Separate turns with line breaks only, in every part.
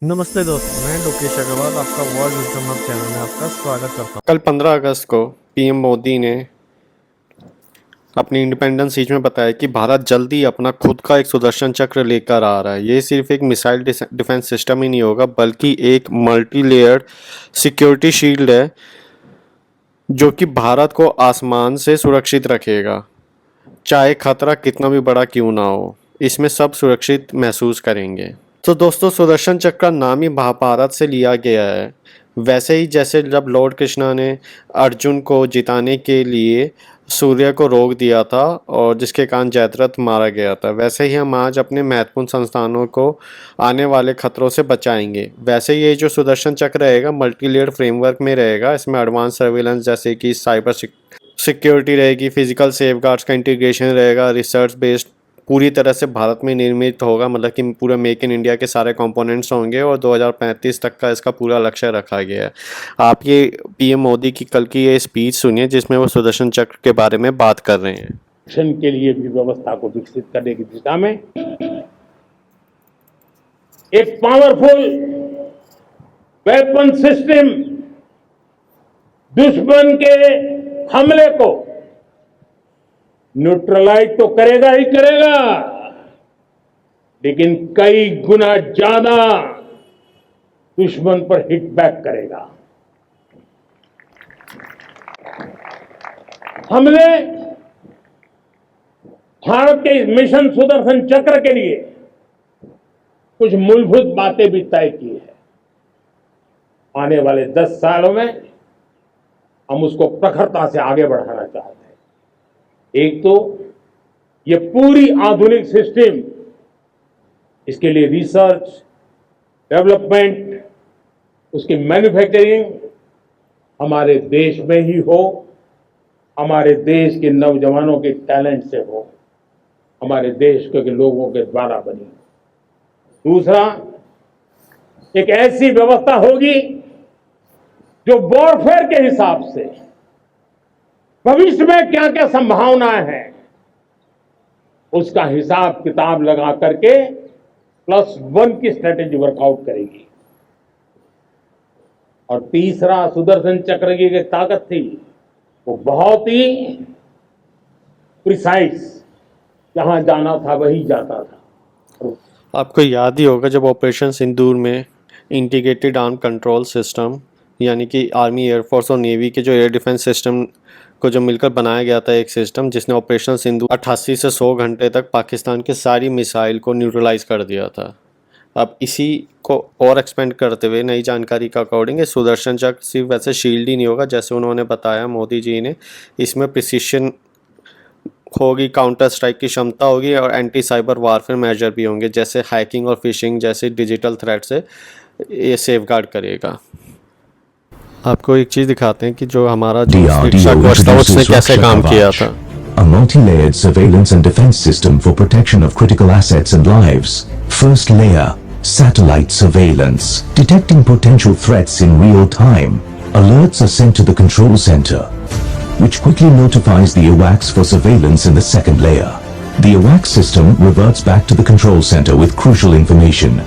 नमस्ते दोस्तों, मैं लोकेश अग्रवाल आपका वर्ल्ड विजडम हब चैनल में आपका स्वागत करता हूं।
कल 15 अगस्त को पीएम मोदी ने अपनी इंडिपेंडेंस स्पीच में बताया कि भारत जल्द ही अपना खुद का एक सुदर्शन चक्र लेकर आ रहा है। ये सिर्फ एक मिसाइल डिफेंस सिस्टम ही नहीं होगा, बल्कि एक मल्टी लेयर्ड सिक्योरिटी शील्ड है जो कि भारत को आसमान से सुरक्षित रखेगा। चाहे खतरा कितना भी बड़ा क्यों ना हो, इसमें सब सुरक्षित महसूस करेंगे। तो दोस्तों, सुदर्शन चक्र का नाम ही महाभारत से लिया गया है। वैसे ही जैसे जब लॉर्ड कृष्णा ने अर्जुन को जिताने के लिए सूर्य को रोक दिया था और जिसके कारण जयद्रथ मारा गया था, वैसे ही हम आज अपने महत्वपूर्ण संस्थानों को आने वाले खतरों से बचाएंगे। वैसे ये जो सुदर्शन चक्र रहेगा मल्टी लेयर फ्रेमवर्क में रहेगा। इसमें एडवांस सर्विलेंस जैसे कि साइबर सिक्योरिटी रहेगी, फिजिकल सेफगार्ड्स का इंटीग्रेशन रहेगा, रिसर्च बेस्ड पूरी तरह से भारत में निर्मित होगा, मतलब कि पूरा मेक इन इंडिया के सारे कंपोनेंट्स होंगे और 2035 तक का इसका पूरा लक्ष्य रखा गया है। आप ये पीएम मोदी की कल की ये स्पीच सुनिए जिसमें वो सुदर्शन चक्र के बारे में बात कर रहे हैं।
मिशन के लिए भी व्यवस्था को विकसित करने की दिशा में एक पावरफुल वेपन सिस्टम दुश्मन के हमले को न्यूट्रलाइज तो करेगा ही करेगा, लेकिन कई गुना ज्यादा दुश्मन पर हिट बैक करेगा। हमने भारत के इस मिशन सुदर्शन चक्र के लिए कुछ मूलभूत बातें भी तय की है। आने वाले 10 सालों में हम उसको प्रखरता से आगे बढ़ाना चाहते हैं। एक तो ये पूरी आधुनिक सिस्टम, इसके लिए रिसर्च, डेवलपमेंट, उसकी मैन्युफैक्चरिंग हमारे देश में ही हो, हमारे देश के नौजवानों के टैलेंट से हो, हमारे देश के लोगों के द्वारा बनी। दूसरा, एक ऐसी व्यवस्था होगी जो वॉरफेयर के हिसाब से भविष्य में क्या क्या संभावनाएं हैं उसका हिसाब किताब लगा करके +1 की स्ट्रेटेजी वर्कआउट करेगी। और तीसरा, सुदर्शन चक्र की एक ताकत थी, वो बहुत ही प्रिसाइज, जहां जाना था वही जाता था।
आपको याद ही होगा जब ऑपरेशन सिंदूर में इंटीग्रेटेड आर्म कंट्रोल सिस्टम यानी कि आर्मी, एयरफोर्स और नेवी के जो एयर डिफेंस सिस्टम को जो मिलकर बनाया गया था एक सिस्टम, जिसने ऑपरेशन सिंधु 88 से 100 घंटे तक पाकिस्तान के सारी मिसाइल को न्यूट्रलाइज कर दिया था। अब इसी को और एक्सपेंड करते हुए नई जानकारी के अकॉर्डिंग सुदर्शन चक्र सिर्फ वैसे शील्ड ही नहीं होगा जैसे उन्होंने बताया मोदी जी ने, इसमें प्रिसिशन होगी, काउंटर स्ट्राइक की क्षमता होगी और एंटी साइबर वारफेयर मेजर भी होंगे, जैसे हैकिंग और फिशिंग जैसे डिजिटल थ्रेट से ये सेफगार्ड करेगा। आपको एक चीज दिखाते हैं कि जो हमारा उसने कैसे काम किया था।
A multi-layered surveillance and defense system for protection of critical assets and lives. First layer, satellite surveillance, detecting potential threats in real time. Alerts are sent to the control center, which quickly notifies the AWACS for surveillance in the second layer. The AWACS system reverts back to the control center with crucial information.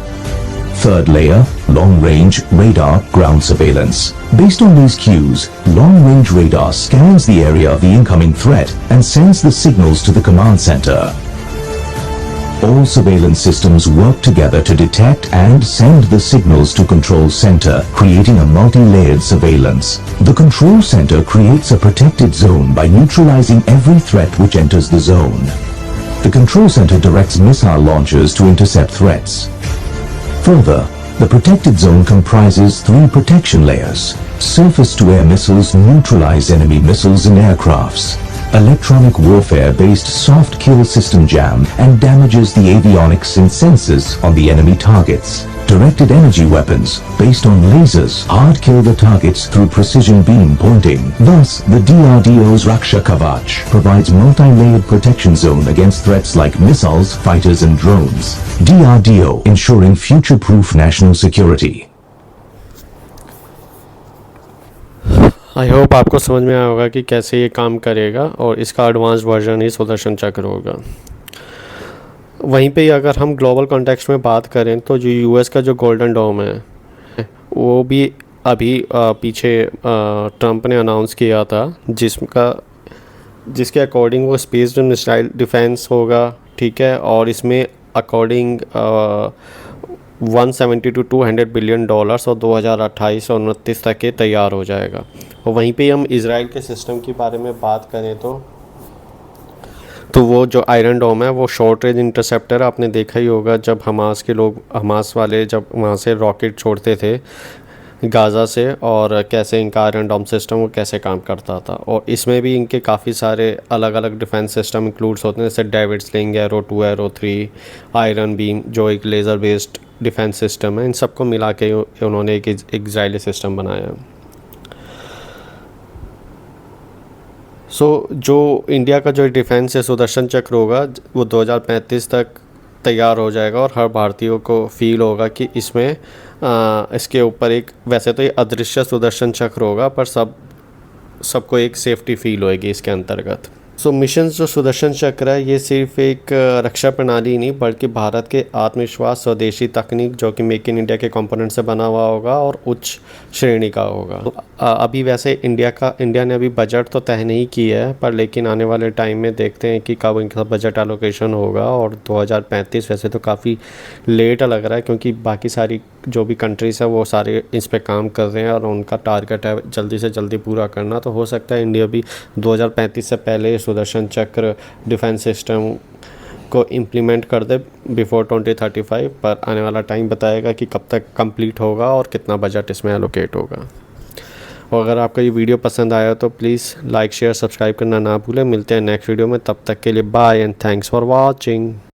Third layer, long-range radar ground surveillance. Based on these cues, long-range radar scans the area of the incoming threat and sends the signals to the command center. All surveillance systems work together to detect and send the signals to control center, creating a multi-layered surveillance. The control center creates a protected zone by neutralizing every threat which enters the zone. The control center directs missile launchers to intercept threats. Further, the protected zone comprises 3 protection layers. Surface-to-air missiles neutralize enemy missiles and aircrafts. Electronic warfare-based soft kill system jam and damages the avionics and sensors on the enemy targets. Directed energy weapons based on lasers hard kill the targets through precision beam pointing. Thus, the DRDO's Raksha Kavach provides multi-layered protection zone against threats like missiles, fighters and drones. DRDO ensuring future-proof national security.
I hope आपको समझ में आया होगा कि कैसे ये काम करेगा और इसका एडवांस वर्जन ही सुदर्शन चक्र होगा। वहीं पे ही अगर हम ग्लोबल कॉन्टेक्स्ट में बात करें तो जो यूएस का जो गोल्डन डोम है वो भी अभी पीछे ट्रंप ने अनाउंस किया था, जिसके अकॉर्डिंग वो स्पेस मिसाइल डिफेंस होगा, ठीक है। और इसमें अकॉर्डिंग 170 to 200 बिलियन डॉलर्स और 2028 और 29 तक के तैयार हो जाएगा। और वहीं पे हम इज़राइल के सिस्टम के बारे में बात करें तो वो जो आयरन डोम है वो शॉर्ट रेंज इंटरसेप्टर है। आपने देखा ही होगा जब हमास वाले जब वहाँ से रॉकेट छोड़ते थे गाज़ा से, और कैसे इनका आयरन डोम सिस्टम वो कैसे काम करता था। और इसमें भी इनके काफ़ी सारे अलग अलग डिफेंस सिस्टम इंक्लूड्स होते हैं, जैसे David sling, arrow 2, arrow 3, iron beam जो एक लेज़र बेस्ड डिफेंस सिस्टम है। इन सबको मिला के उन्होंने एक इजरायली सिस्टम बनाया है। जो इंडिया का जो डिफेंस है सुदर्शन चक्र होगा वो 2035 तक तैयार हो जाएगा, और हर भारतीयों को फील होगा कि इसमें इसके ऊपर एक, वैसे तो ये अदृश्य सुदर्शन चक्र होगा, पर सबको एक सेफ्टी फील होएगी इसके अंतर्गत। मिशन जो सुदर्शन चक्र है ये सिर्फ एक रक्षा प्रणाली नहीं बल्कि भारत के आत्मविश्वास, स्वदेशी तकनीक जो कि मेक इन इंडिया के कंपोनेंट से बना हुआ होगा और उच्च श्रेणी का होगा। अभी वैसे इंडिया ने अभी बजट तो तय नहीं किया है, पर लेकिन आने वाले टाइम में देखते हैं कि कब इनका बजट एलोकेशन होगा। और 2035 वैसे तो काफ़ी लेट लग रहा है, क्योंकि बाकी सारी जो भी कंट्रीज़ है वो सारे इस पे काम कर रहे हैं और उनका टारगेट है जल्दी से जल्दी पूरा करना। तो हो सकता है इंडिया भी 2035 से पहले सुदर्शन चक्र डिफेंस सिस्टम को इम्प्लीमेंट कर दे बिफोर 2035, पर आने वाला टाइम बताएगा कि कब तक कंप्लीट होगा और कितना बजट इसमें एलोकेट होगा। और अगर आपको ये वीडियो पसंद आया तो प्लीज़ लाइक, शेयर, सब्सक्राइब करना ना भूलें। मिलते हैं नेक्स्ट वीडियो में, तब तक के लिए bye and thanks for watching.